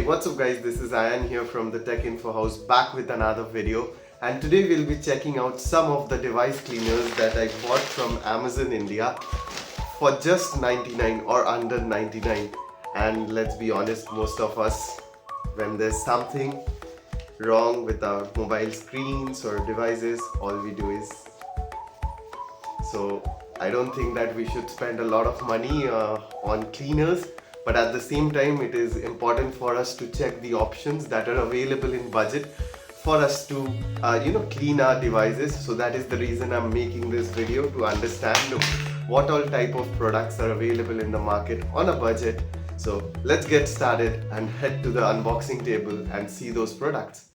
What's up guys, this is Ayan here from the Tech Info House, back with another video, and today we'll be checking out some of the device cleaners that I bought from Amazon India for just 99 or under 99. And let's be honest, most of us, when there's something wrong with our mobile screens or devices, all we do is so I don't think that we should spend a lot of money on cleaners, but at the same time it is important for us to check the options that are available in budget for us to clean our devices. So that is the reason I'm making this video, to understand what all type of products are available in the market on a budget. So let's get started and head to the unboxing table and see those products.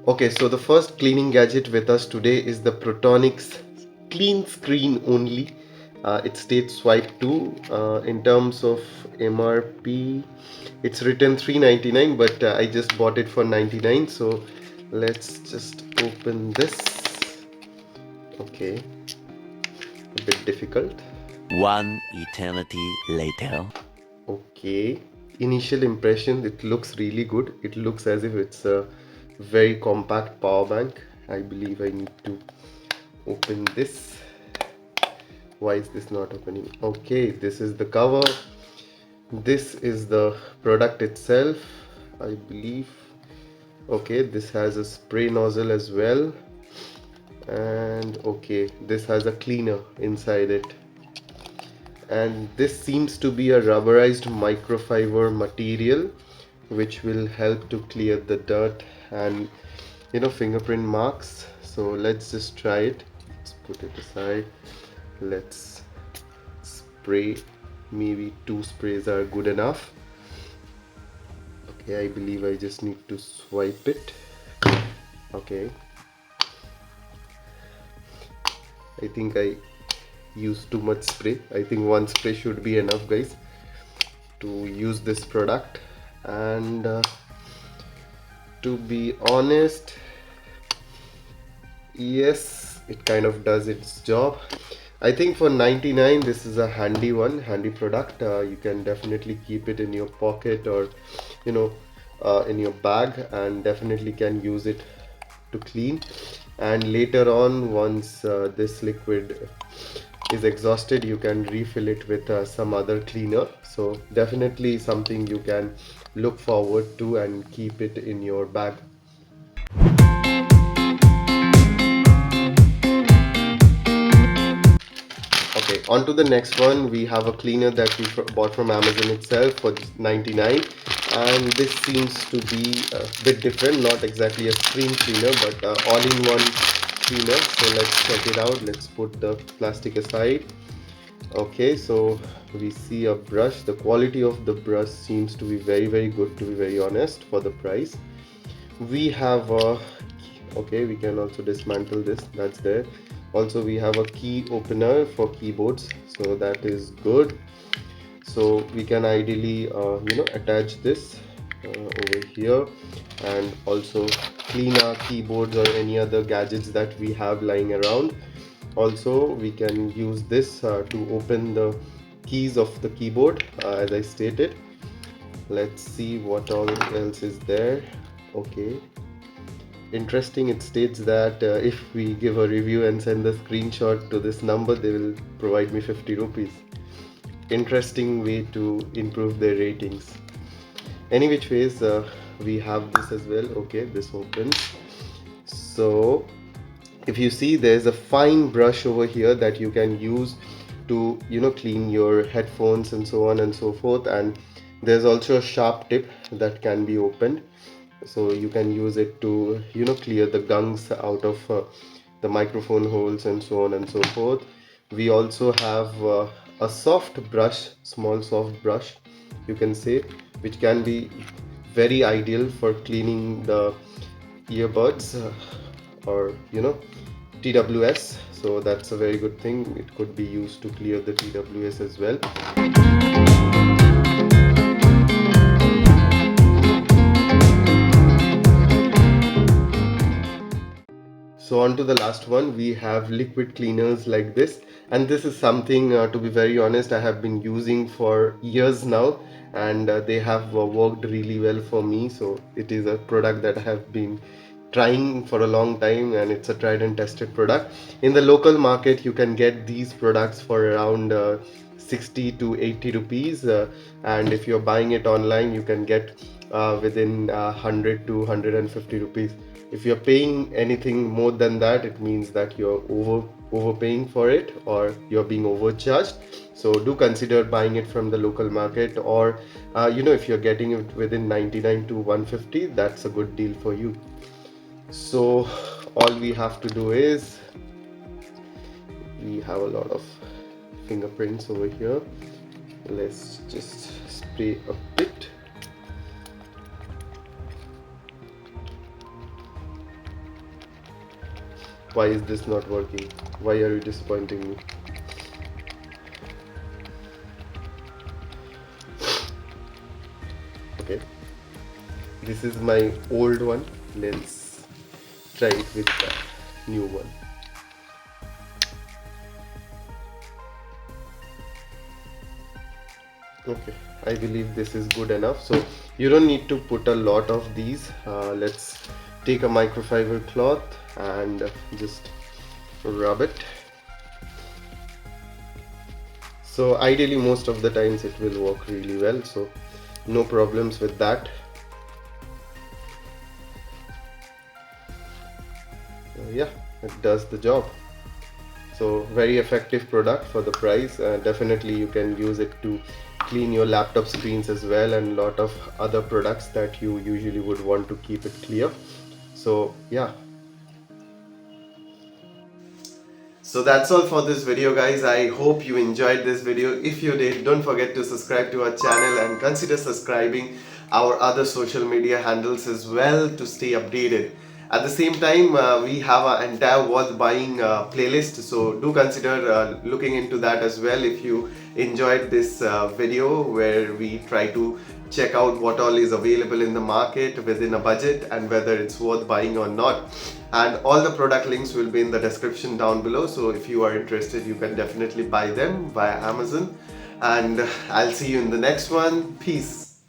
Okay, so the first cleaning gadget with us today is the Protonics clean screen only. It states swipe 2. In terms of MRP, it's written $3.99, but I just bought it for $99. So let's just open this. Okay, a bit difficult. One eternity later. Okay, initial impression, it looks really good. It looks as if it's a very compact power bank. I believe I need to open this. Why is this not opening? Okay, this is the cover. This is the product itself, I believe. Okay, this has a spray nozzle as well, and okay, this has a cleaner inside it, and this seems to be a rubberized microfiber material which will help to clear the dirt and fingerprint marks. So let's just try it. Let's put it aside. Let's spray. Maybe 2 sprays are good enough. Okay, I believe I just need to swipe it. Okay, I think I used too much spray. I think 1 spray should be enough, guys, to use this product. And to be honest, yes, it kind of does its job. I think for 99 this is a handy product. You can definitely keep it in your pocket or in your bag, and definitely can use it to clean. And later on, once this liquid is exhausted, you can refill it with some other cleaner. So definitely something you can look forward to and keep it in your bag. Okay, on to the next one. We have a cleaner that we bought from Amazon itself for 99, and this seems to be a bit different, not exactly a screen cleaner, but all-in-one cleaner. So let's check it out. Let's put the plastic aside. Okay, so we see a brush. The quality of the brush seems to be very good, to be very honest, for the price. We have a okay, we can also dismantle this. That's there. Also, we have a key opener for keyboards, so that is good. So we can ideally attach this over here, and also clean our keyboards or any other gadgets that we have lying around. Also, we can use this to open the keys of the keyboard, as I stated. Let's see what all else is there. Okay, interesting. It states that if we give a review and send the screenshot to this number, they will provide me 50 rupees. Interesting way to improve their ratings. Any which ways, we have this as well. Okay, this opens. So if you see, there's a fine brush over here that you can use to clean your headphones and so on and so forth, and there's also a sharp tip that can be opened, so you can use it to clear the gunks out of the microphone holes and so on and so forth. We also have a soft brush, small soft brush, you can say, which can be very ideal for cleaning the earbuds or TWS. So that's a very good thing. It could be used to clear the TWS as well. So on to the last one, we have liquid cleaners like this, and this is something, to be very honest, I have been using for years now, and they have worked really well for me. So it is a product that I have been trying for a long time, and it's a tried and tested product. In the local market you can get these products for around 60 to 80 rupees, and if you're buying it online you can get within 100 to 150 rupees. If you're paying anything more than that, it means that you're overpaying for it, or you're being overcharged. So do consider buying it from the local market, or if you're getting it within 99 to 150, that's a good deal for you. So all we have to do is, we have a lot of fingerprints over here. Let's just spray a bit. Why is this not working? Why are you disappointing me? Okay, this is my old one. Let's try it with the new one. Okay, I believe this is good enough. So you don't need to put a lot of these. Let's take a microfiber cloth and just rub it. So ideally most of the times it will work really well, so no problems with that. Yeah, it does the job. So very effective product for the price. Definitely you can use it to clean your laptop screens as well, and lot of other products that you usually would want to keep it clear. So yeah. So that's all for this video, guys. I hope you enjoyed this video. If you did, don't forget to subscribe to our channel and consider subscribing our other social media handles as well to stay updated. At the same time, we have an entire worth buying playlist, so do consider looking into that as well if you enjoyed this video where we try to check out what all is available in the market within a budget and whether it's worth buying or not. And all the product links will be in the description down below, so if you are interested you can definitely buy them via Amazon. And I'll see you in the next one. Peace.